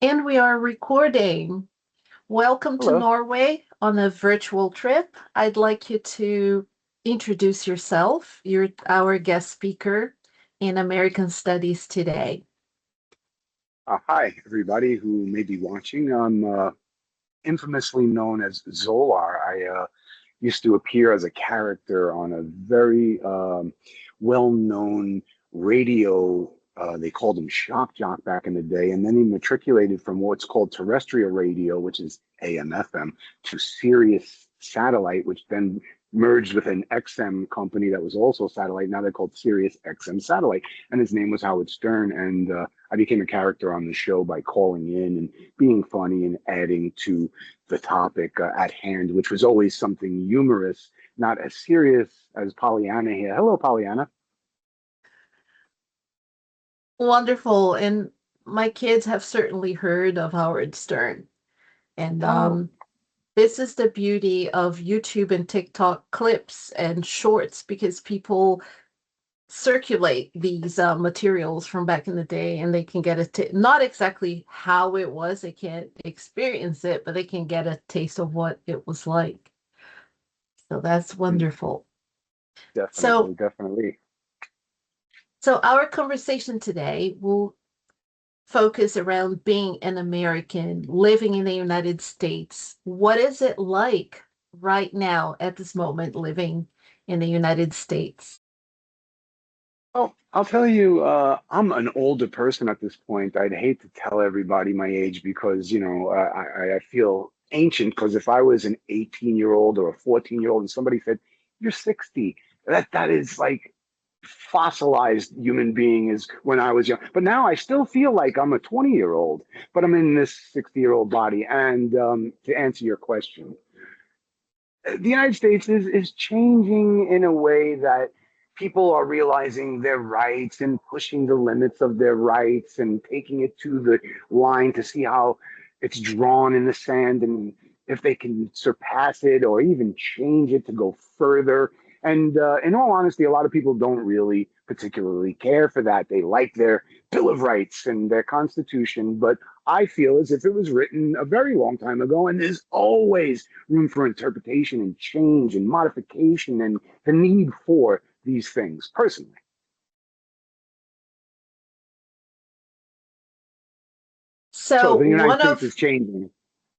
And we are recording. Welcome to Hello. Norway on a virtual trip. I'd like you to introduce yourself. You're our guest speaker in American Studies today. Hi, everybody who may be watching. I'm infamously known as ZOLAR. I used to appear as a character on a very well-known radio. They called him shock jock back in the day, and then he matriculated from what's called terrestrial radio, which is AM/FM, to Sirius satellite, which then merged with an XM company that was also satellite. Now they're called Sirius XM Satellite, and his name was Howard Stern. And I became a character on the show by calling in and being funny and adding to the topic at hand, which was always something humorous, not as serious as Pollyanna here. Hello, Pollyanna. Wonderful. And my kids have certainly heard of Howard Stern. And Oh, this is the beauty of YouTube and TikTok clips and shorts because people circulate these materials from back in the day and they can get not exactly how it was, they can't experience it, but they can get a taste of what it was like. So that's wonderful. So definitely, definitely. so our conversation today will focus around being an American living in the United States. What is it like right now at this moment living in the United States? Well, I'll tell you, I'm an older person at this point. I'd hate to tell everybody my age because, I feel ancient because if I was an 18-year-old or a 14-year-old and somebody said, you're 60, that is like fossilized human being is when I was young. But now I still feel like I'm a 20-year-old, but I'm in this 60-year-old body. And to answer your question, the United States is changing in a way that people are realizing their rights and pushing the limits of their rights and taking it to the line to see how it's drawn in the sand and if they can surpass it or even change it to go further. And in all honesty, a lot of people don't really particularly care for that. They like their Bill of Rights and their Constitution, but I feel as if it was written a very long time ago, and there's always room for interpretation and change and modification and the need for these things personally. So So the United one States of is changing.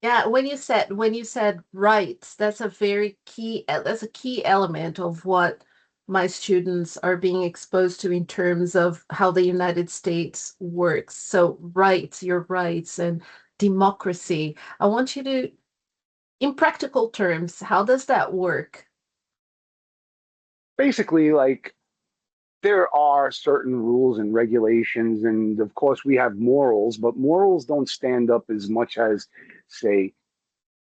Yeah, when you said rights, that's a key element of what my students are being exposed to in terms of how the United States works. So rights, your rights and democracy. I want you to, in practical terms, how does that work? Basically, like there are certain rules and regulations, and of course we have morals, but morals don't stand up as much as, say,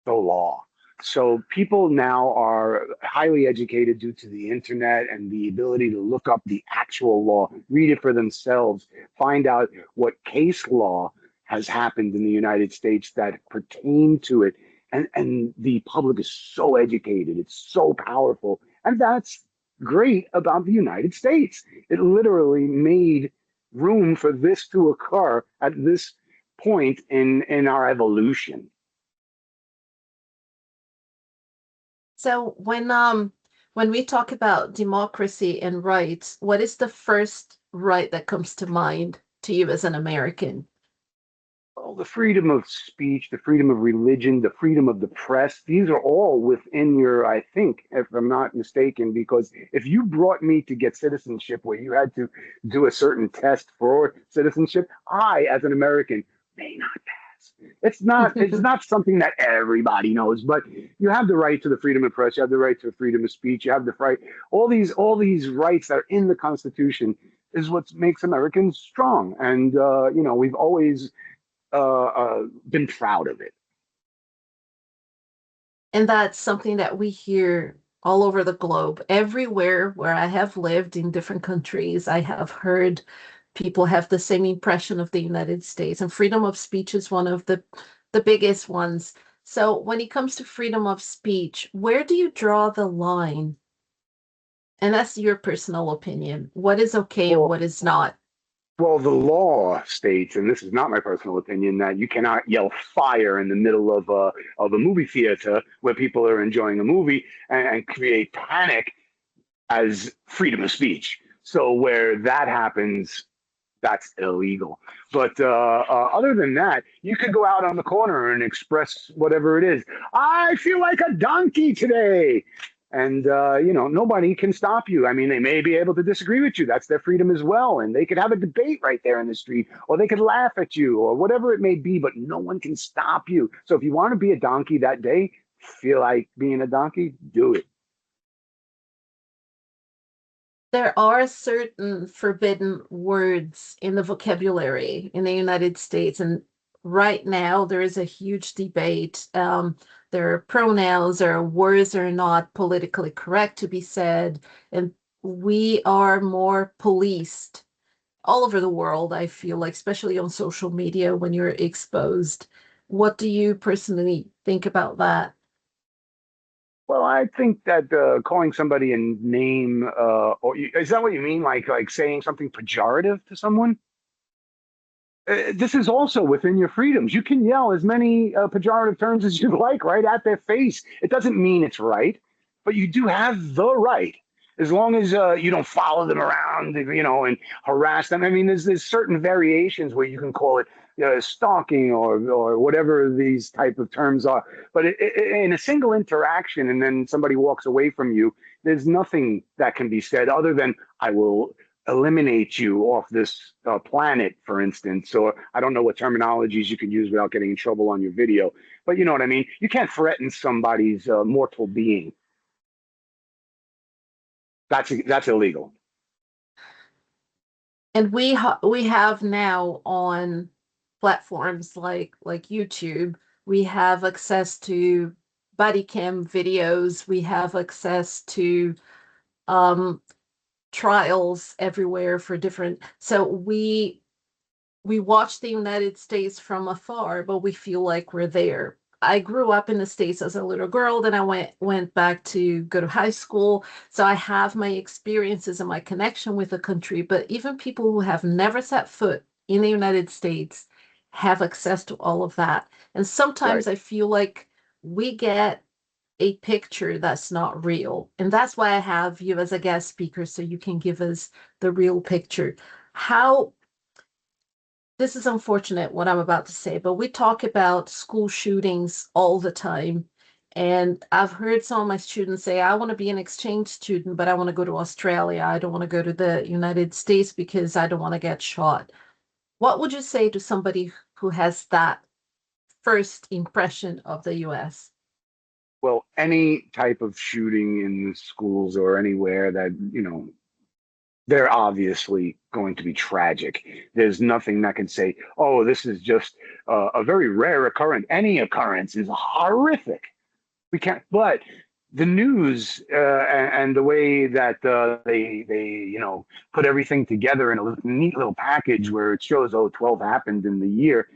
the law. So people now are highly educated due to the internet and the ability to look up the actual law, read it for themselves, find out what case law has happened in the United States that pertain to it. And the public is so educated, it's so powerful. And that's great about the United States. It literally made room for this to occur at this point in our evolution. So when we talk about democracy and rights, what is the first right that comes to mind to you as an American? Well, the freedom of speech, the freedom of religion, the freedom of the press, these are all within your, I think, if I'm not mistaken, because if you brought me to get citizenship where you had to do a certain test for citizenship, I, as an American, may not pass. It's not something that everybody knows, but you have the right to the freedom of press, you have the right to freedom of speech, you have the right, all these rights that are in the Constitution is what makes Americans strong. And we've always been proud of it. And that's something that we hear all over the globe. Everywhere where I have lived in different countries, I have heard people have the same impression of the United States. And freedom of speech is one of the biggest ones. So when it comes to freedom of speech, where do you draw the line? And that's your personal opinion. What is okay and Well, what is not? Well, the law states, and this is not my personal opinion, that you cannot yell fire in the middle of a movie theater where people are enjoying a movie and create panic as freedom of speech. So where that happens, that's illegal. But other than that, you could go out on the corner and express whatever it is. I feel like a donkey today. And, nobody can stop you. I mean, they may be able to disagree with you. That's their freedom as well. And they could have a debate right there in the street, or they could laugh at you, or whatever it may be, but no one can stop you. So if you want to be a donkey that day, feel like being a donkey, do it. There are certain forbidden words in the vocabulary in the United States, and right now there is a huge debate. There are pronouns, there are words that are not politically correct to be said, and we are more policed all over the world, I feel like, especially on social media when you're exposed. What do you personally think about that? Well, I think that calling somebody a name, is that what you mean? Like saying something pejorative to someone? This is also within your freedoms. You can yell as many pejorative terms as you like right at their face. It doesn't mean it's right, but you do have the right as long as you don't follow them around, and harass them. I mean, there's certain variations where you can call it stalking or whatever these type of terms are. But in a single interaction, and then somebody walks away from you, there's nothing that can be said other than I will eliminate you off this planet, for instance, or I don't know what terminologies you can use without getting in trouble on your video, but you know what I mean? You can't threaten somebody's mortal being. That's illegal. And we have now on platforms like YouTube, we have access to body cam videos, we have access to um, trials everywhere for different. So we watch the United States from afar, but we feel like we're there. I grew up in the States as a little girl, then I went back to go to high school. So I have my experiences and my connection with the country, but even people who have never set foot in the United States have access to all of that. And Right. sometimes I feel like we get a picture that's not real. And that's why I have you as a guest speaker, so you can give us the real picture. How This is unfortunate what I'm about to say, but we talk about school shootings all the time. And I've heard some of my students say, I want to be an exchange student, but I want to go to Australia. I don't want to go to the United States because I don't want to get shot. What would you say to somebody who has that first impression of the US? Well, any type of shooting in the schools or anywhere that, they're obviously going to be tragic. There's nothing that can say, oh, this is just a very rare occurrence. Any occurrence is horrific. We can't, but the news and the way that they put everything together in a neat little package where it shows, oh, 12 happened in the year,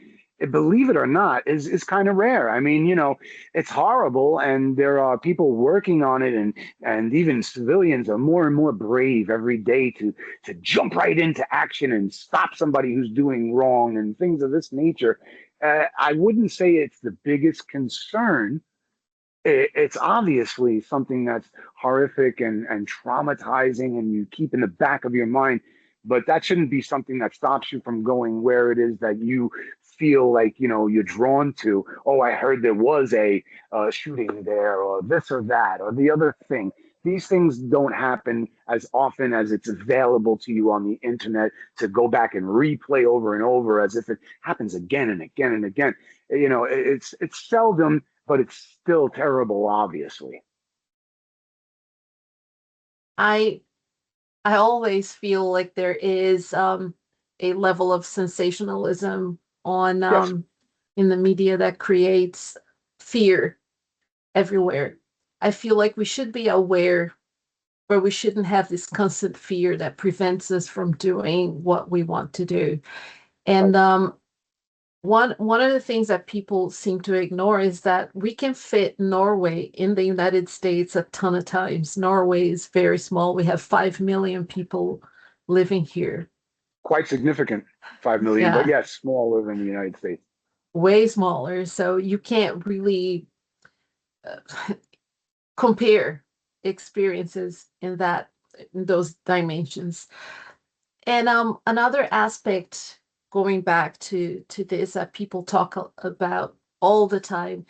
believe it or not, is kind of rare. I mean, it's horrible, and there are people working on it, and even civilians are more and more brave every day to jump right into action and stop somebody who's doing wrong and things of this nature. I wouldn't say it's the biggest concern. It's obviously something that's horrific and traumatizing, and you keep in the back of your mind, but that shouldn't be something that stops you from going where it is that you feel like you're drawn to. Oh, I heard there was a shooting there, or this or that or the other thing. These things don't happen as often as it's available to you on the internet to go back and replay over and over as if it happens again and again and again. It's seldom, but it's still terrible, obviously. I I always feel like there is a level of sensationalism on Yes. in the media that creates fear everywhere. I feel like we should be aware, but we shouldn't have this constant fear that prevents us from doing what we want to do. Right. And one of the things that people seem to ignore is that we can fit Norway in the United States a ton of times. Norway is very small. We have 5 million people living here. quite significant, 5 million, but Yeah, yes, smaller than the United States. way smaller. So you can't really compare experiences in those dimensions. And another aspect going back to this that people talk about all the time,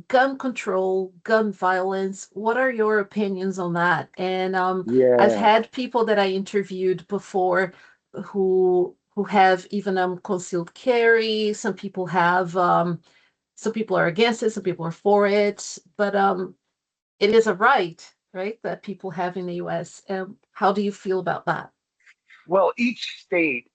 gun control, gun violence. What are your opinions on that? And I've Yeah, had people that I interviewed before who have even concealed carry. Some people are against it, some people are for it, but it is a right, that people have in the US. How do you feel about that? well, each state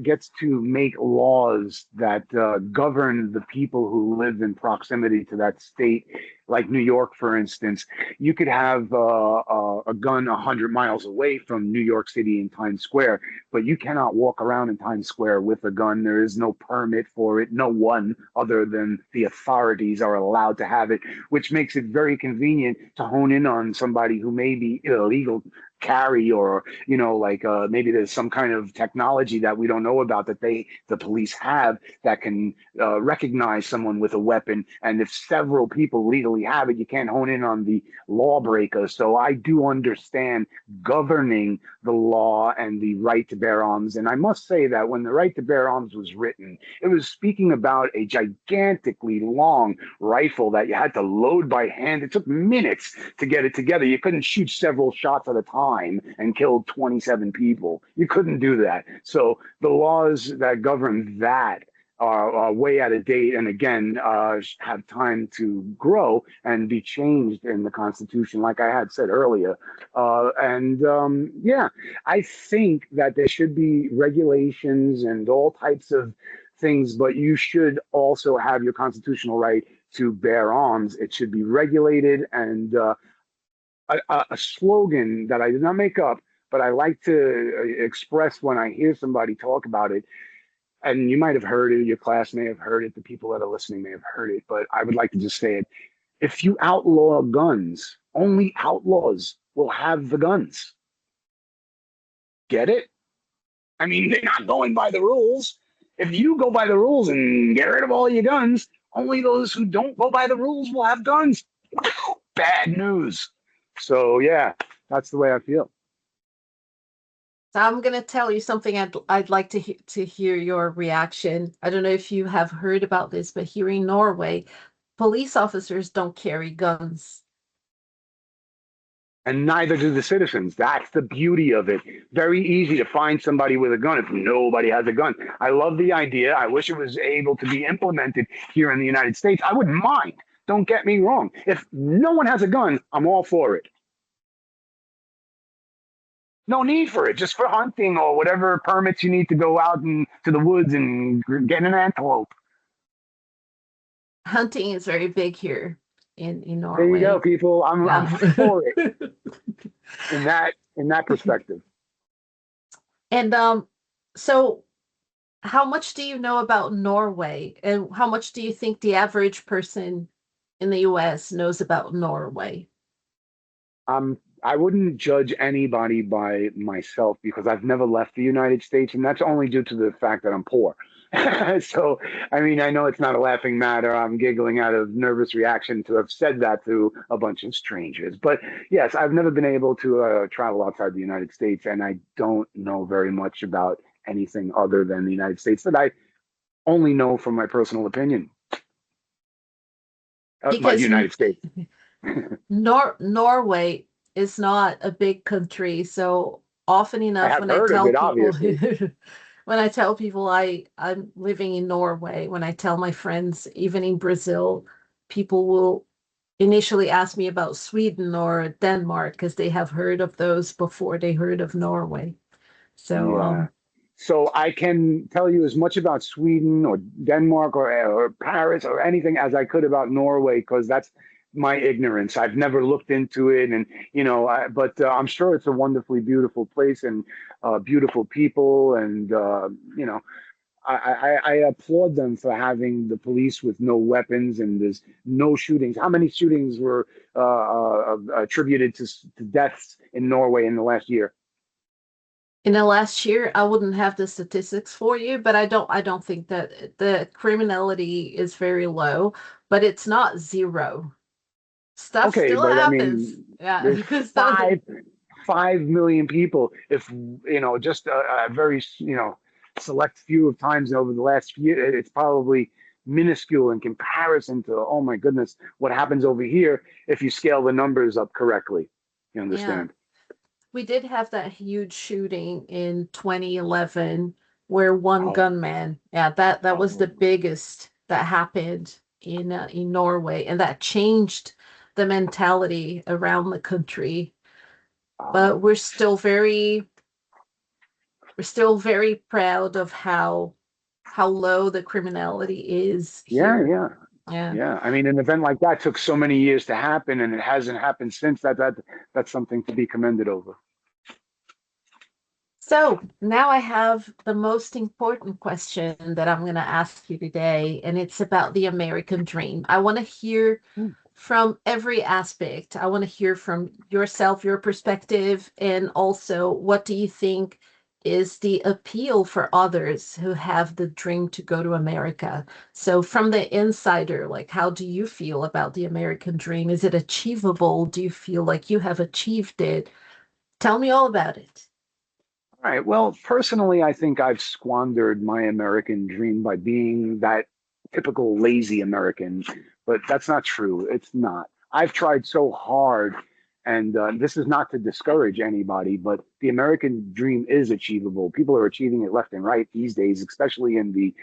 gets to make laws that govern the people who live in proximity to that state. Like New York, for instance, you could have a gun 100 miles away from New York City in Times Square, but you cannot walk around in Times Square with a gun. There is no permit for it. No one other than the authorities are allowed to have it, which makes it very convenient to hone in on somebody who may be illegal carry, or like maybe there's some kind of technology that we don't know about that the police have that can recognize someone with a weapon, and if several people legally have it, you can't hone in on the lawbreaker. So I do understand governing the law and the right to bear arms, and I must say that when the right to bear arms was written, it was speaking about a gigantically long rifle that you had to load by hand. It took minutes to get it together. You couldn't shoot several shots at a time and kill 27 people. You couldn't do that. So the laws that govern that are way out of date, and again have time to grow and be changed in the Constitution, like I had said earlier. And Yeah, I think that there should be regulations and all types of things, but you should also have your constitutional right to bear arms. It should be regulated, and a slogan that I did not make up, but I like to express when I hear somebody talk about it. And you might have heard it, your class may have heard it, the people that are listening may have heard it, but I would like to just say it. If you outlaw guns, only outlaws will have the guns. Get it? I mean, they're not going by the rules. If you go by the rules and get rid of all your guns, only those who don't go by the rules will have guns. Bad news. So yeah, that's the way I feel. So I'm going to tell you something I'd like to hear your reaction. I don't know if you have heard about this, but here in Norway, police officers don't carry guns. And neither do the citizens. That's the beauty of it. Very easy to find somebody with a gun if nobody has a gun. I love the idea. I wish it was able to be implemented here in the United States. I wouldn't mind. Don't get me wrong. If no one has a gun, I'm all for it. No need for it, just for hunting or whatever permits you need to go out into the woods and get an antelope. Hunting is very big here in There you go, Norway. people. I'm Yeah. for it in that perspective. And so how much do you know about Norway, and how much do you think the average person in the US knows about Norway? I wouldn't judge anybody by myself because I've never left the United States, and that's only due to the fact that I'm poor. So, I mean, I know it's not a laughing matter. I'm giggling out of nervous reaction to have said that to a bunch of strangers. But yes, I've never been able to travel outside the United States, and I don't know very much about anything other than the United States that I only know from my personal opinion about the Because United States. Norway is not a big country, so often I enough have when I heard of tell it, people obviously. when I tell people I'm living in Norway, when I tell my friends even in Brazil, people will initially ask me about Sweden or Denmark because they have heard of those before they heard of Norway. So Yeah. So I can tell you as much about Sweden or Denmark or Paris or anything as I could about Norway because that's my ignorance. I've never looked into it, and but I'm sure it's a wonderfully beautiful place and beautiful people, and I applaud them for having the police with no weapons and there's no shootings. How many shootings were attributed to deaths in Norway in the last year? In the last year, I wouldn't have the statistics for you, but I don't think that the criminality is very low, but it's not zero. Stuff Okay, still but I happens. mean, Yeah, there's because the 5 million people. If just a very select few of times over the last few, it's probably minuscule in comparison to, oh my goodness, what happens over here if you scale the numbers up correctly. You yeah, understand? we did have that huge shooting in 2011 where one Oh, gunman, yeah, that was the oh, biggest that happened in Norway, and that changed the mentality around the country. But oh, we're still very proud of how low the criminality is yeah, here. yeah. Yeah. Yeah, I mean, an event like that took so many years to happen, and it hasn't happened since. That's something to be commended over. So now I have the most important question that I'm going to ask you today, and it's about the American dream. I want to hear Hmm. from every aspect. I want to hear from yourself, your perspective, and also what do you think is the appeal for others who have the dream to go to America? So, from the insider, like, how do you feel about the American dream? Is it achievable? Do you feel like you have achieved it? Tell me all about it. All right. Well, personally, I think I've squandered my American dream by being that typical lazy American, but that's not true. It's not. I've tried so hard, and this is not to discourage anybody, but the American dream is achievable. People are achieving it left and right these days, especially in the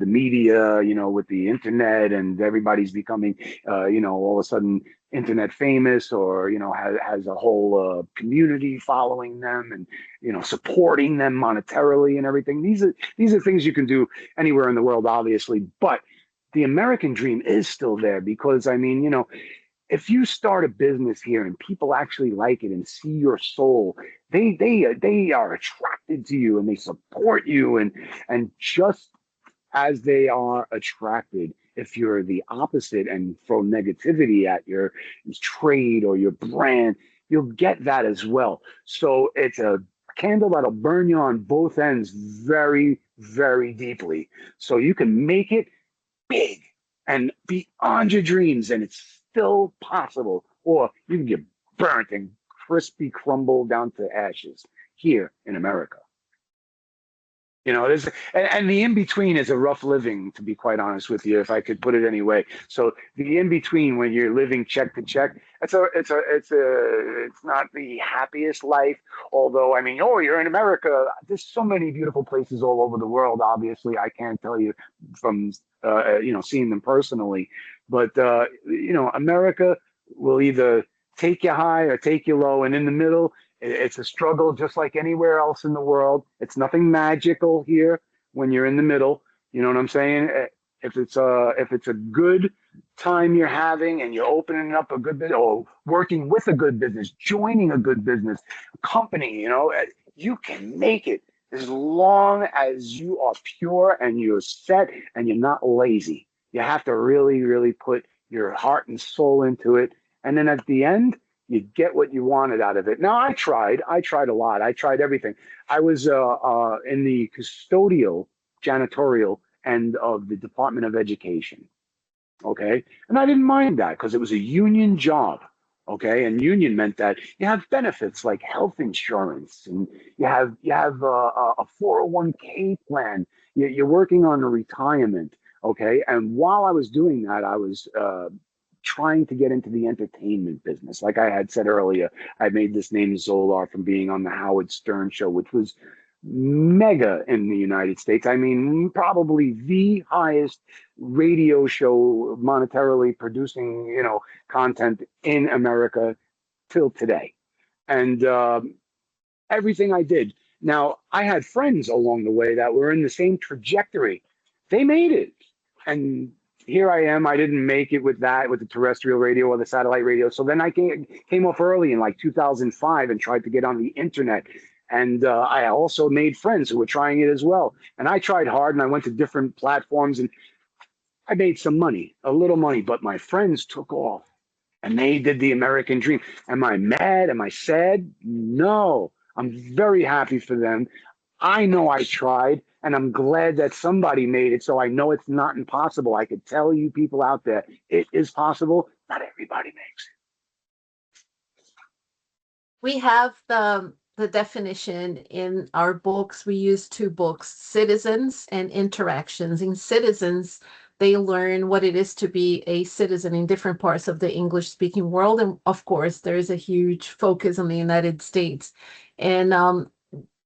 media, with the internet, and everybody's becoming, all of a sudden internet famous, or has a whole community following them, and supporting them monetarily and everything. These are things you can do anywhere in the world, obviously, but the American dream is still there because I mean, if you start a business here and people actually like it and see your soul, they are attracted to you and they support you, and just as they are attracted. If you're the opposite and throw negativity at your trade or your brand, you'll get that as well. So it's a candle that'll burn you on both ends very, very deeply. So you can make it big and beyond your dreams, and it's still possible. Or you can get burnt and crispy crumble down to ashes here in America. There's and the in between is a rough living, to be quite honest with you, if I could put it anyway. So the in between, when you're living check to check, it's not the happiest life. Although, I mean, oh, you're in America. There's so many beautiful places all over the world. Obviously, I can't tell you from seeing them personally, but America will either take you high or take you low, and in the middle it's a struggle just like anywhere else in the world. It's nothing magical here when you're in the middle. You know what I'm saying? If it's a good time you're having and you're opening up a good business or working with a good business, joining a good business company, you can make it as long as you are pure and you're set and you're not lazy. You have to really, really put your heart and soul into it. And then at the end, you get what you wanted out of it. Now, I tried a lot. I tried everything. I was in the custodial, janitorial end of the Department of Education. Okay. And I didn't mind that because it was a union job. Okay. And union meant that you have benefits like health insurance, and you have a 401k plan. You're working on a retirement. Okay. And while I was doing that, I was trying to get into the entertainment business. Like I had said earlier, I made this name ZOLAR from being on the Howard Stern show, which was mega in the United States. I mean, probably the highest radio show monetarily producing, content in America till today. And everything I did. Now, I had friends along the way that were in the same trajectory. They made it. And here I am. I didn't make it with that, with the terrestrial radio or the satellite radio. So then I came off early in like 2005 and tried to get on the internet. And I also made friends who were trying it as well. And I tried hard and I went to different platforms and I made some money, a little money, but my friends took off and they did the American dream. Am I mad? Am I sad? No. I'm very happy for them. I know I tried, and I'm glad that somebody made it. So I know it's not impossible. I could tell you people out there, it is possible. Not everybody makes We have the definition in our books. We use two books, Citizens and Interactions. In Citizens, they learn what it is to be a citizen in different parts of the English speaking world. And of course, there is a huge focus on the United States. And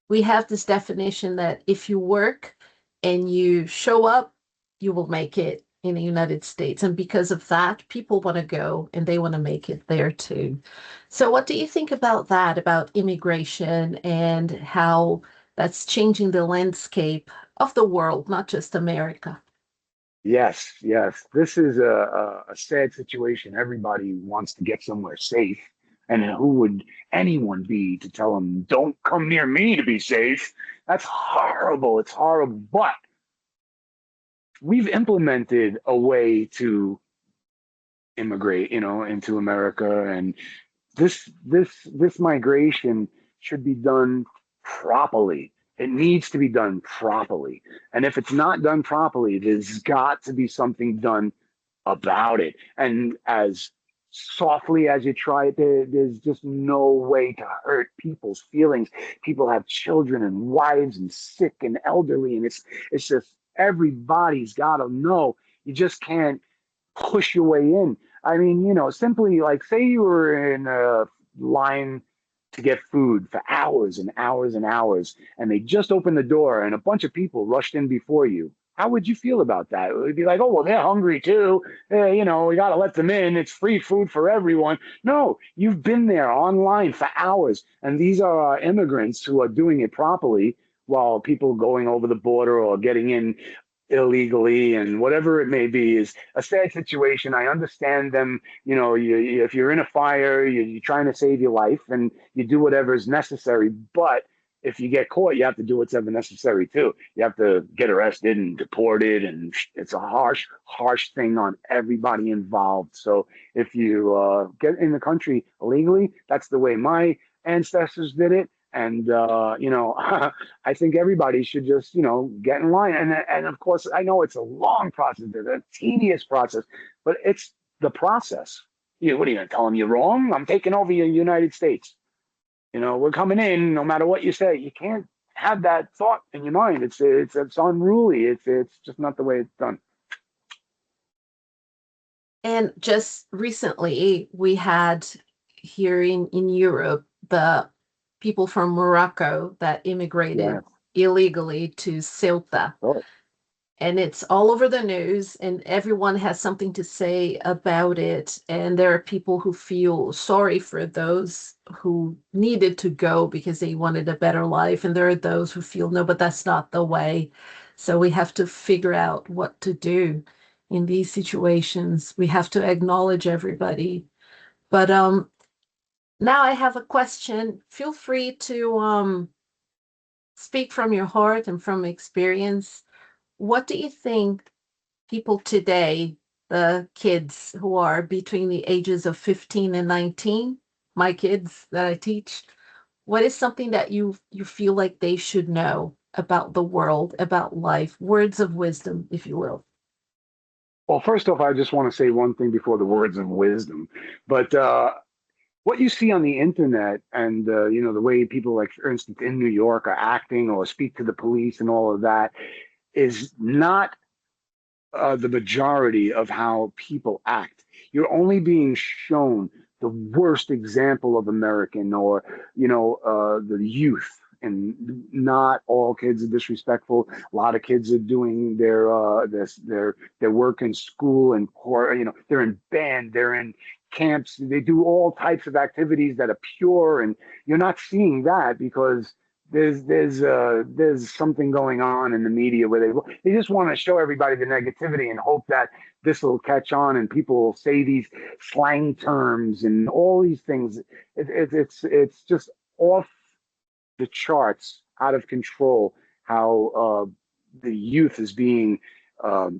we have this definition that if you work and you show up, you will make it in the United States. And because of that, people want to go and they want to make it there too. So, what do you think about that, about immigration and how that's changing the landscape of the world, not just America? Yes, yes. This is a sad situation. Everybody wants to get somewhere safe. And who would anyone be to tell them, don't come near me to be safe? That's horrible. It's horrible. But we've implemented a way to immigrate, into America. And this migration should be done properly. It needs to be done properly. And if it's not done properly, there's got to be something done about it. And as softly as you try it, there's just no way to hurt people's feelings. People have children and wives and sick and elderly, and it's just everybody's got to know. You just can't push your way in. I mean, simply like say you were in a line to get food for hours and hours and hours, and they just opened the door and a bunch of people rushed in before you. How would you feel about that? It would be like, oh, well, they're hungry too. We got to let them in. It's free food for everyone. No, you've been there online for hours, and these are immigrants who are doing it properly while people going over the border or getting in illegally and whatever it may be is a sad situation. I understand them. If you're in a fire, you're trying to save your life and you do whatever is necessary. But if you get caught, you have to do whatever necessary too. You have to get arrested and deported, and it's a harsh, harsh thing on everybody involved. So if you get in the country illegally, that's the way my ancestors did it. And I think everybody should just, get in line. And of course, I know it's a long process, it's a tedious process, but it's the process. What are you going to tell them you're wrong? I'm taking over your United States. We're coming in, no matter what you say. You can't have that thought in your mind. It's unruly. It's just not the way it's done. And just recently, we had here in Europe the people from Morocco that Yeah. immigrated illegally to Ceuta. Oh, And it's all over the news, and everyone has something to say about it. And there are people who feel sorry for those who needed to go because they wanted a better life. And there are those who feel, no, but that's not the way. So we have to figure out what to do in these situations. We have to acknowledge everybody. But now I have a question. Feel free to speak from your heart and from experience. What do you think people today, the kids who are between the ages of 15 and 19, my kids that I teach, what is something that you feel like they should know about the world, about life, words of wisdom, if you will? well, first off, I just want to say one thing before the words of wisdom. But what you see on the internet and the way people, like for instance in New York, are acting or speak to the police and all of that is not the majority of how people act. You're only being shown the worst example of American, or the youth. And not all kids are disrespectful. A lot of kids are doing their work in school, and they're in band, they're in camps, they do all types of activities that are pure, and you're not seeing that because there's something going on in the media where they just want to show everybody the negativity and hope that this will catch on and people will say these slang terms and all these things. It's just off the charts, out of control, how the youth is being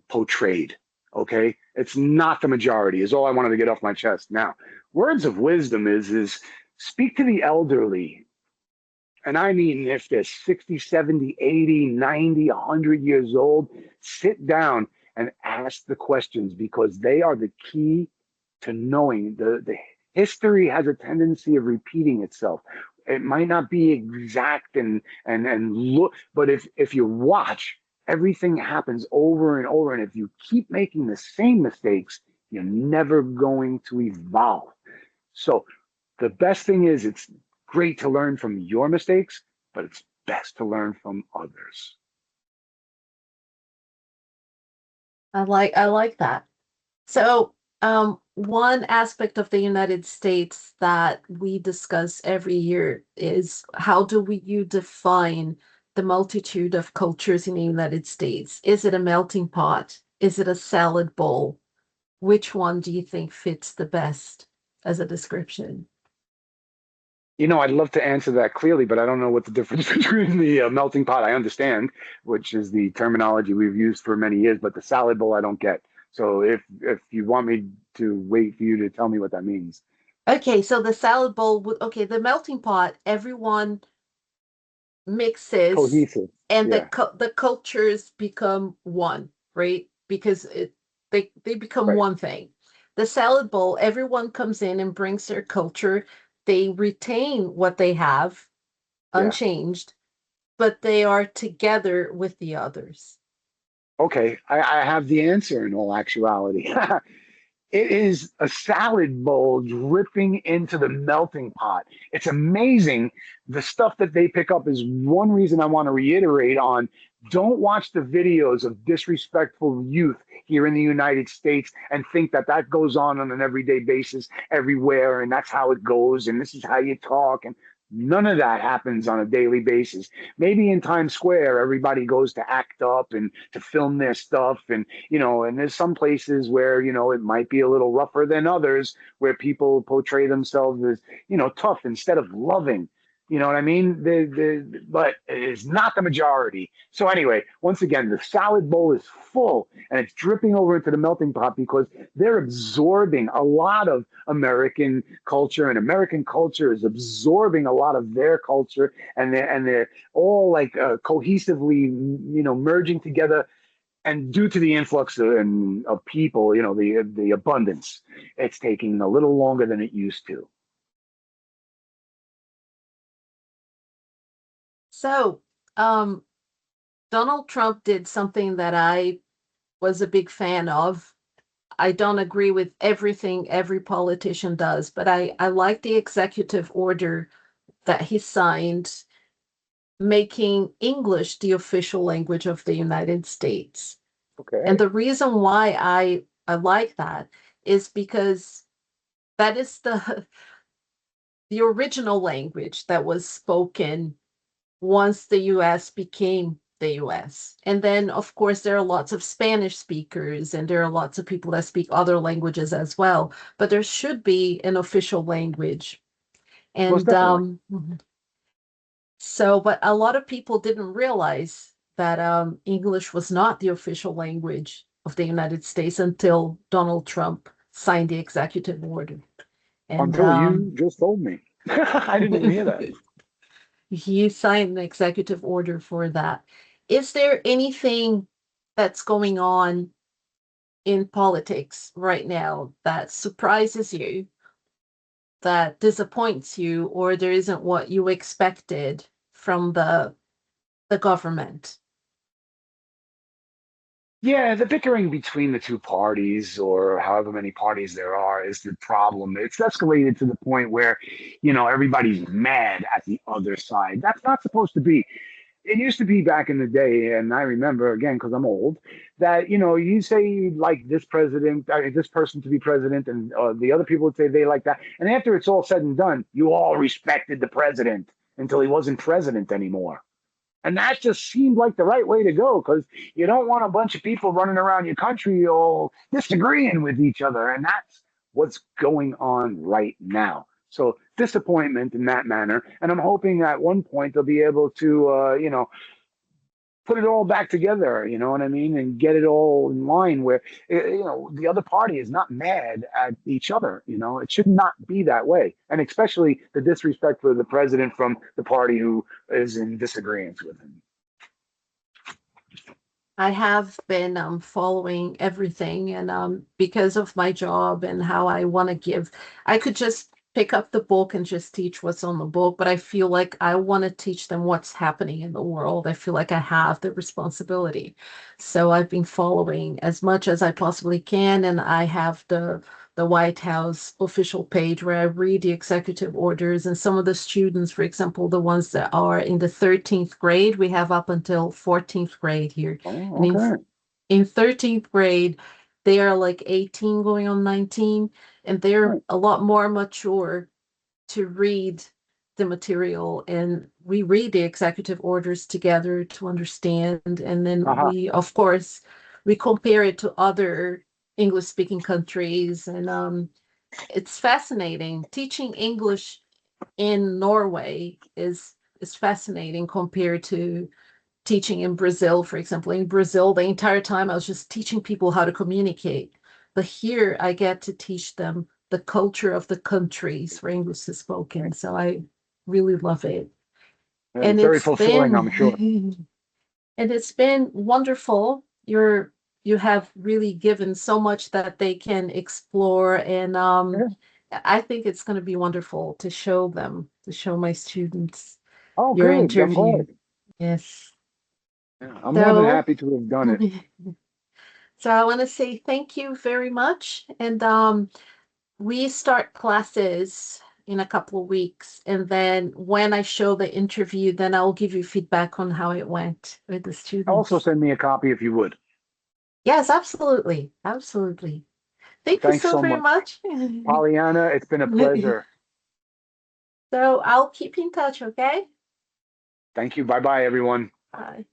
portrayed. Okay, it's not the majority. Is all I wanted to get off my chest. Now, words of wisdom is speak to the elderly And I mean, if they're 60, 70, 80, 90, 100 years old, sit down and ask the questions because they are the key to knowing. The history has a tendency of repeating itself. It might not be exact and look, but if you watch, everything happens over and over. And if you keep making the same mistakes, you're never going to evolve. So the best thing is it's great to learn from your mistakes, but it's best to learn from others. I like that. So, one aspect of the United States that we discuss every year is how do you define the multitude of cultures in the United States? Is it a melting pot? Is it a salad bowl? Which one do you think fits the best as a description? I'd love to answer that clearly, but I don't know what the difference between the melting pot I understand, which is the terminology we've used for many years, but the salad bowl I don't get. So if you want me to wait for you to tell me what that means. Okay, so the salad bowl would, okay, the melting pot, everyone mixes Cohesive. and Yeah, the cultures become one, right? Because they become right. one thing. The salad bowl, everyone comes in and brings their culture. They retain what they have Yeah. unchanged, but they are together with the others. Okay, I have the answer in all actuality. It is a salad bowl dripping into the melting pot. It's amazing. The stuff that they pick up is one reason I want to reiterate on don't watch the videos of disrespectful youth here in the United States and think that that goes on an everyday basis everywhere and that's how it goes and this is how you talk and none of that happens on a daily basis. Maybe in Times Square everybody goes to act up and to film their stuff and there's some places where it might be a little rougher than others where people portray themselves as tough instead of loving. You know what I mean? But it's not the majority. So anyway, once again, the salad bowl is full and it's dripping over into the melting pot because they're absorbing a lot of American culture, and American culture is absorbing a lot of their culture, and they're all like cohesively, merging together and due to the influx of people, the abundance, it's taking a little longer than it used to. So, Donald Trump did something that I was a big fan of. I don't agree with everything every politician does, but I like the executive order that he signed making English the official language of the United States. And Okay. the reason why I like that is because that is the original language that was spoken once the US became the US. And then, of course, there are lots of Spanish speakers and there are lots of people that speak other languages as well. But there should be an official language. Most And definitely. so, but a lot of people didn't realize that English was not the official language of the United States until Donald Trump signed the executive order. And Until you just told me. I didn't even hear that. he signed an executive order for that. Is there anything that's going on in politics right now that surprises you, that disappoints you, or there isn't what you expected from the government? Yeah, the bickering between the two parties, or however many parties there are, is the problem. It's escalated to the point where, everybody's mad at the other side. That's not supposed to be. It used to be back in the day, and I remember again because I'm old that you say you like this president, this person to be president, and the other people would say they like that. And after it's all said and done, you all respected the president until he wasn't president anymore. And that just seemed like the right way to go because you don't want a bunch of people running around your country all disagreeing with each other. And that's what's going on right now. So disappointment in that manner. And I'm hoping at one point they'll be able to, put it all back together, you know what I mean, and get it all in line where the other party is not mad at each other. It should not be that way, and especially the disrespect for the president from the party who is in disagreement with him. I have been following everything, and because of my job and how I want to give, I could just pick up the book and just teach what's on the book, but I feel like I want to teach them what's happening in the world. I feel like I have the responsibility. So I've been following as much as I possibly can, and I have the White House official page where I read the executive orders, and some of the students, for example, the ones that are in the 13th grade, we have up until 14th grade here. Oh, And okay. in 13th grade, they are like 18 going on 19, and they're Right. a lot more mature to read the material. And we read the executive orders together to understand. And then Uh-huh. we, of course, we compare it to other English speaking countries. And it's fascinating. Teaching English in Norway is fascinating compared to teaching in Brazil, for example. In Brazil, the entire time I was just teaching people how to communicate. But here I get to teach them the culture of the countries where English is spoken. So I really love it. It's And very fulfilling, I'm sure. and it's been wonderful. You have really given so much that they can explore, and Yeah. I think it's going to be wonderful to show them, to show my students Oh, your good. I'm interview. glad. Yes. Yeah. I'm more than So happy to have done it. So I want to say thank you very much. And we start classes in a couple of weeks. And then when I show the interview, then I'll give you feedback on how it went with the Also, students. send me a copy if you would. Yes, absolutely. Absolutely. Thank you Thanks so so very much. much. Pollyanna, it's been a pleasure. So I'll keep in touch, okay? Thank you. Bye bye, everyone. Bye.